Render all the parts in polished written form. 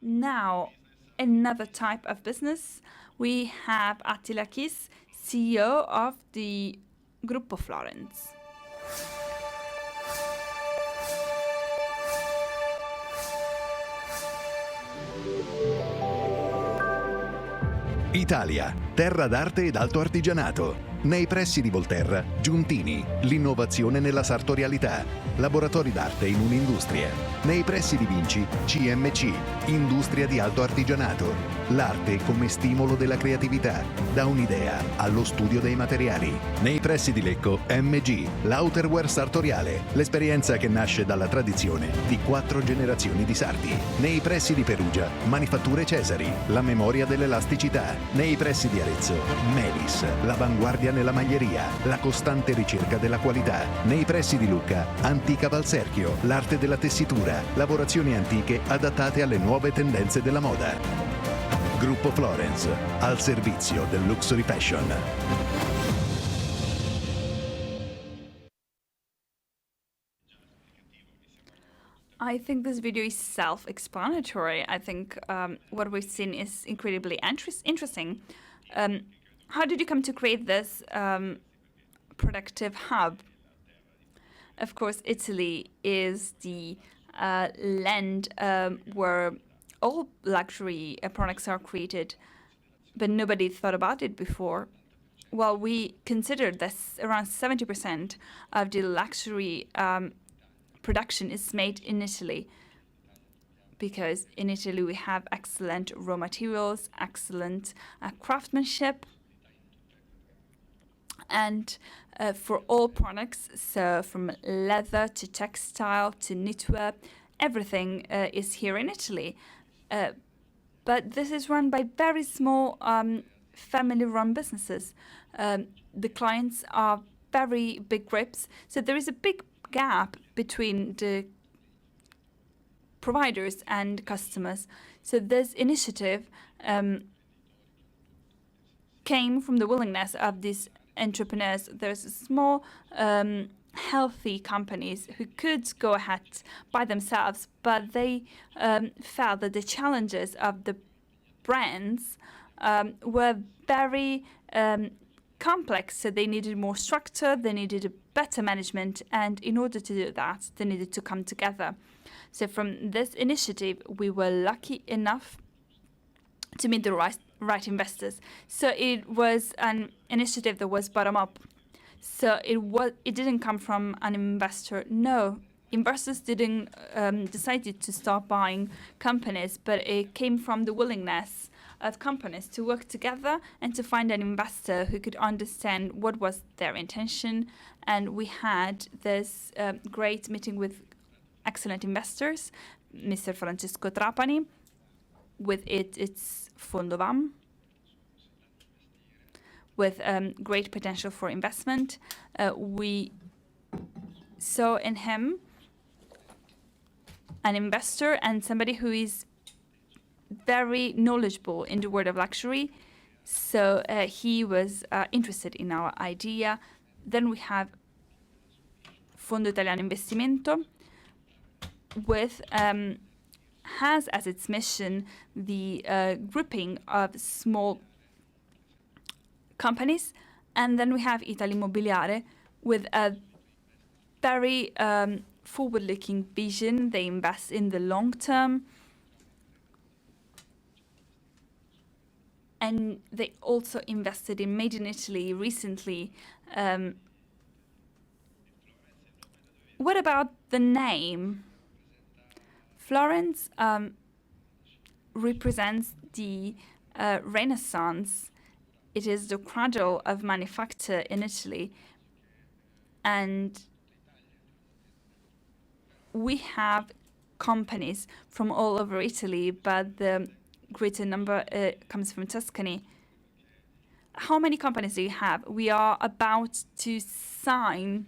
Now, another type of business. We have Attila Kiss, CEO of the Gruppo Florence. Italia, terra d'arte ed alto artigianato. Nei pressi di Volterra, Giuntini, l'innovazione nella sartorialità. Laboratori d'arte in un'industria. Nei pressi di Vinci, CMC, industria di alto artigianato. L'arte come stimolo della creatività, da un'idea allo studio dei materiali. Nei pressi di Lecco, MG, l'outerwear sartoriale, l'esperienza che nasce dalla tradizione di 4 generazioni di sarti. Nei pressi di Perugia, Manifatture Cesari, la memoria dell'elasticità. Nei pressi di Arezzo, Melis, l'avanguardia nella maglieria, la costante ricerca della qualità. Nei pressi di Lucca, Antica Valserchio, l'arte della tessitura, lavorazioni antiche adattate alle nuove tendenze della moda. Gruppo Florence, al servizio del luxury fashion. I think this video is self-explanatory. I think what we've seen is incredibly interesting. How did you come to create this productive hub? Of course, Italy is the land where all luxury products are created, but nobody thought about it before. Well, we considered that around 70% of the luxury production is made in Italy, because in Italy we have excellent raw materials, excellent craftsmanship, and for all products, so from leather to textile to knitwear, everything is here in Italy. But this is run by very small family-run businesses. The clients are very big groups, so there is a big gap between the providers and customers. So this initiative came from the willingness of these entrepreneurs. There's small, healthy companies who could go ahead by themselves, but they felt that the challenges of the brands were very complex, so they needed more structure, they needed a better management, and in order to do that, they needed to come together. So from this initiative, we were lucky enough to meet the right investors. So it was an initiative that was bottom up. So it didn't come from an investor. No, investors didn't decided to start buying companies, but it came from the willingness of companies to work together and to find an investor who could understand what was their intention. And we had this great meeting with excellent investors, Mr. Francesco Trapani, with its Fondovam, with great potential for investment. We saw in him an investor and somebody who is very knowledgeable in the world of luxury. So he was interested in our idea. Then we have Fondo Italiano Investimento, with has as its mission the grouping of small companies. And then we have Italimobiliare with a very forward-looking vision. They invest in the long term. And they also invested in Made in Italy recently. What about the name? Florence represents the Renaissance. It is the cradle of manufacture in Italy. And we have companies from all over Italy, but the greater number comes from Tuscany. How many companies do you have? We are about to sign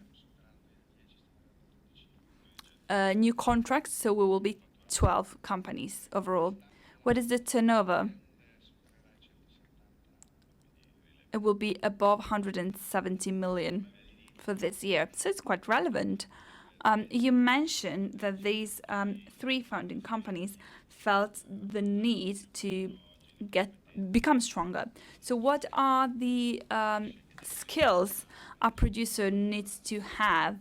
new contracts, so we will be 12 companies overall. What is the turnover? It will be above 170 million for this year, so it's quite relevant. You mentioned that these three founding companies felt the need to become stronger. So, what are the skills a producer needs to have?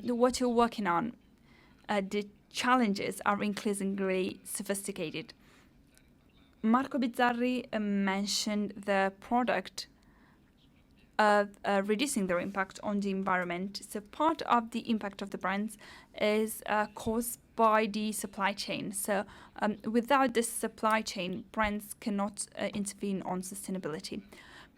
What you're working on? The challenges are increasingly sophisticated. Marco Bizzarri mentioned the product of reducing their impact on the environment. So part of the impact of the brands is caused by the supply chain. So without this supply chain, brands cannot intervene on sustainability.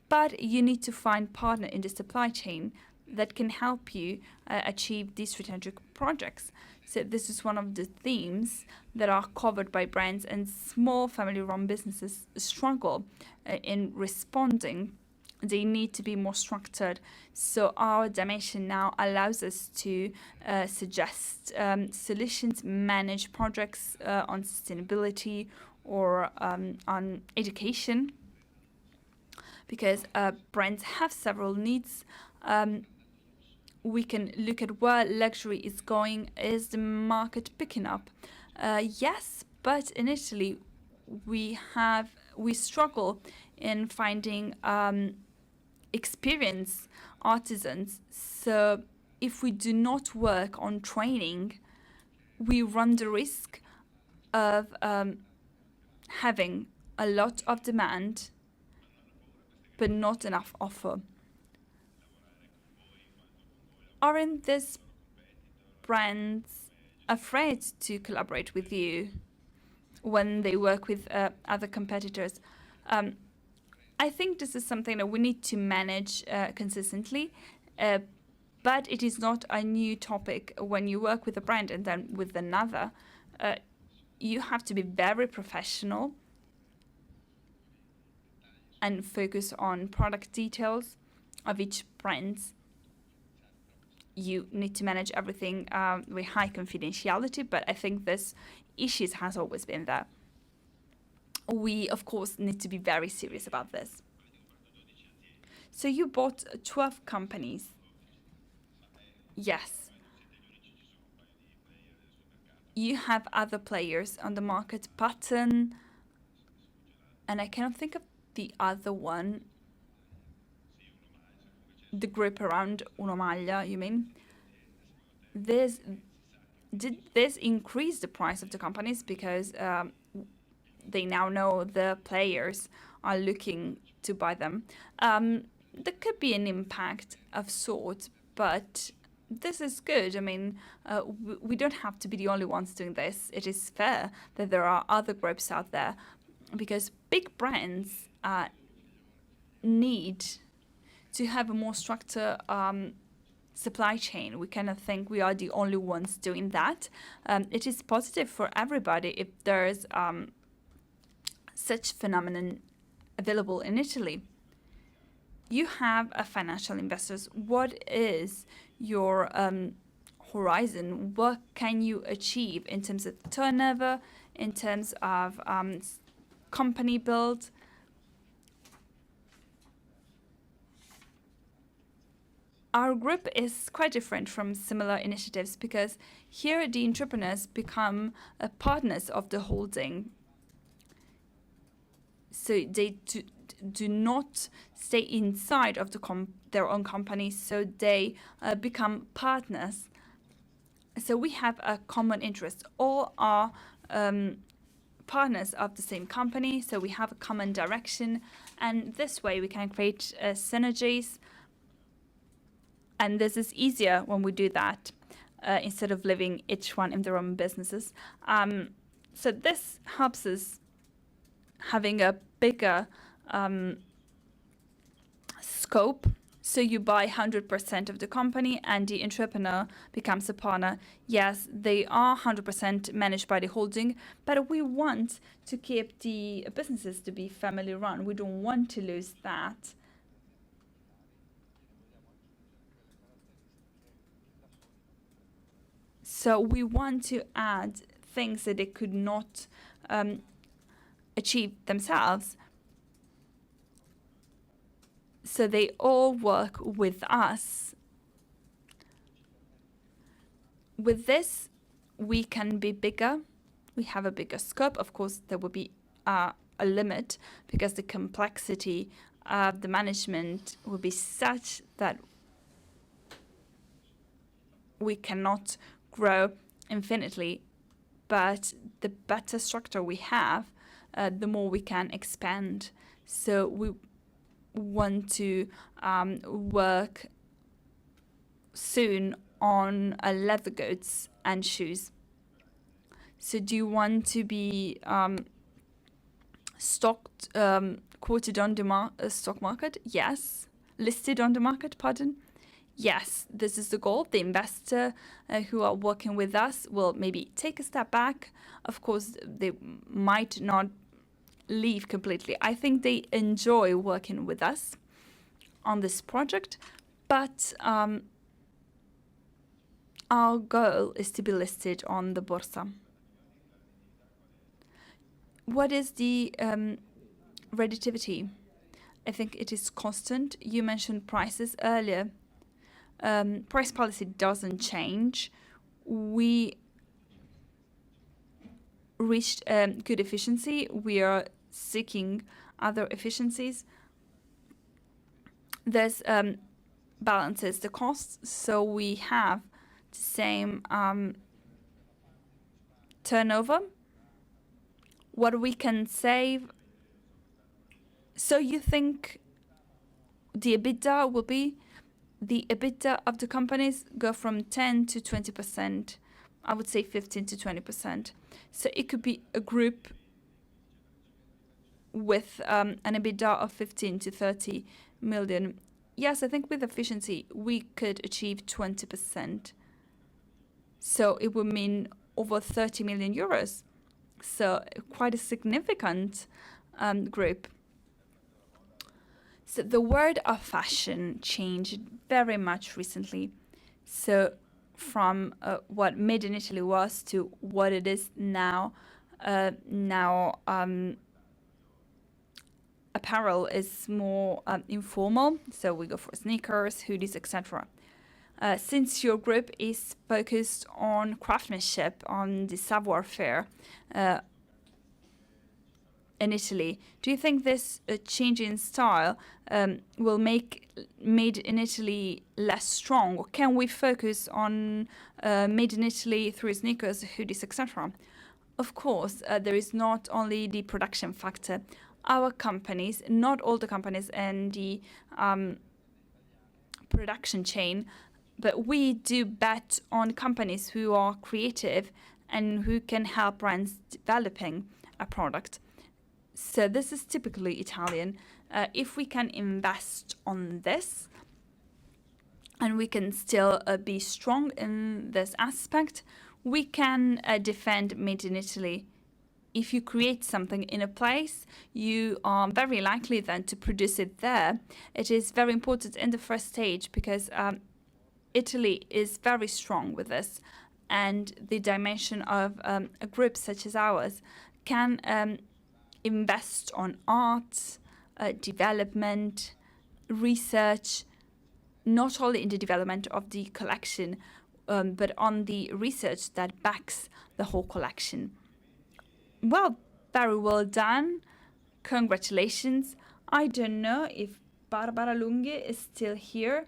But you need to find partner in the supply chain that can help you achieve these strategic projects. So this is one of the themes that are covered by brands, and small family-run businesses struggle in responding. They need to be more structured. So our dimension now allows us to suggest solutions, manage projects on sustainability or on education, because brands have several needs. We can look at where luxury is going. Is the market picking up? Yes, but in Italy, we struggle in finding experienced artisans. So if we do not work on training, we run the risk of having a lot of demand but not enough offer. Aren't these brands afraid to collaborate with you when they work with other competitors? I think this is something that we need to manage consistently, but it is not a new topic. When you work with a brand and then with another, you have to be very professional and focus on product details of each brand. You need to manage everything with high confidentiality, but I think this issue has always been there. We, of course, need to be very serious about this. So you bought 12 companies. Yes. You have other players on the market, Pattern, and I cannot think of the other one. The group around Uno Maglia, you mean? Did this increase the price of the companies because they now know the players are looking to buy them? There could be an impact of sorts, but this is good. I mean, we don't have to be the only ones doing this. It is fair that there are other groups out there, because big brands need to have a more structured supply chain. We cannot think we are the only ones doing that. It is positive for everybody if there's such phenomenon available in Italy. You have a financial investors. What is your horizon? What can you achieve in terms of turnover, in terms of company build? Our group is quite different from similar initiatives because here the entrepreneurs become partners of the holding. So they do not stay inside of their own company, so they become partners. So we have a common interest. All are partners of the same company, so we have a common direction, and this way we can create synergies. And this is easier when we do that instead of living each one in their own businesses. So this helps us having a bigger scope. So you buy 100% of the company and the entrepreneur becomes a partner. Yes, they are 100% managed by the holding, but we want to keep the businesses to be family run. We don't want to lose that. So we want to add things that they could not achieve themselves. So they all work with us. With this, we can be bigger. We have a bigger scope. Of course, there will be a limit because the complexity of the management will be such that we cannot grow infinitely. But the better structure we have, the more we can expand. So we want to work soon on leather goods and shoes. So do you want to be quoted on the stock market? Yes. Listed on the market, pardon? Yes, this is the goal. The investor who are working with us will maybe take a step back. Of course, they might not leave completely. I think they enjoy working with us on this project, but our goal is to be listed on the Borsa. What is the relativity? I think it is constant. You mentioned prices earlier. Price policy doesn't change. We reached good efficiency. We are seeking other efficiencies. There's balances the costs, so we have the same turnover. What we can save. So you think the EBITDA will be? The EBITDA of the companies go from 10 to 20%. I would say 15 to 20%. So it could be a group with an EBITDA of 15 to 30 million. Yes, I think with efficiency, we could achieve 20%. So it would mean over 30 million euros. So quite a significant group. So the world of fashion changed very much recently. So from what Made in Italy was to what it is now. Apparel is more informal. So we go for sneakers, hoodies, etc. Since your group is focused on craftsmanship, on the savoir-faire, in Italy, do you think this change in style will make Made in Italy less strong? Or can we focus on Made in Italy through sneakers, hoodies, etc.? Of course, there is not only the production factor. Our companies, not all the companies in the production chain, but we do bet on companies who are creative and who can help brands developing a product. So this is typically Italian. If we can invest on this and we can still be strong in this aspect, we can defend Made in Italy. If you create something in a place, you are very likely then to produce it there. It is very important in the first stage because Italy is very strong with this. And the dimension of a group such as ours can invest on art, development, research, not only in the development of the collection, but on the research that backs the whole collection. Well, very well done. Congratulations. I don't know if Barbara Lunghi is still here.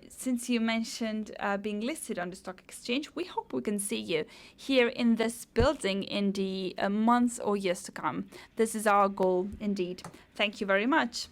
Since you mentioned being listed on the stock exchange, we hope we can see you here in this building in the months or years to come. This is our goal indeed. Thank you very much.